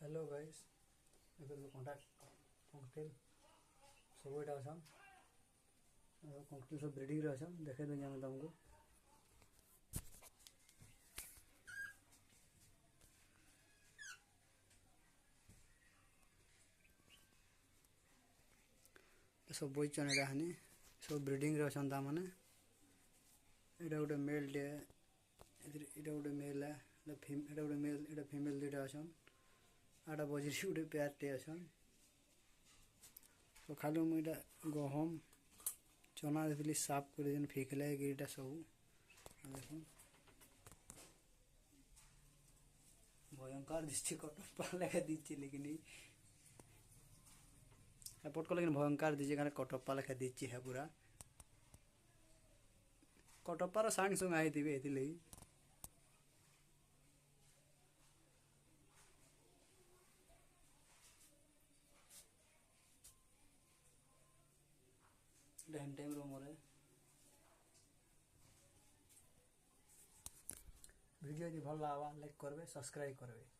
Hello guys ଏବେ କଣ୍ଟା କଙ୍କଟେଲ ସବୁ ଏଇଟା ଅଛନ୍ କଙ୍କଟେଲ ସବୁ ବ୍ରିଡ଼ିଂରେ ଅଛନ୍ ଦେଖେଇ ଦେଉଛେ ଆମେ ତମକୁ सब बइचन एटा हानि सब ब्रिडिंग रे अछन ता माने एटा गोटे मेल टे एटा गोटे मेल है एटा गोटे मेल एटा फीमेल दुटा अछन आटा बजरी गोटे पेयर टे अछन तो खाली मु एटा गहम चना देली साफ कर देन फेकले एटा सब देखो भयंकर दिसछि कटप्पा लगा दीछि लेकिन सपोर्ट को लेकिन भयंकर दीजिए कारण कटप्पा लगा दीछि है पूरा कटप्पार सांग संग आई थी एथिले टाइम टाइम रो मोरे वीडियो जी भल लावा लाइक करबे सब्सक्राइब करबे।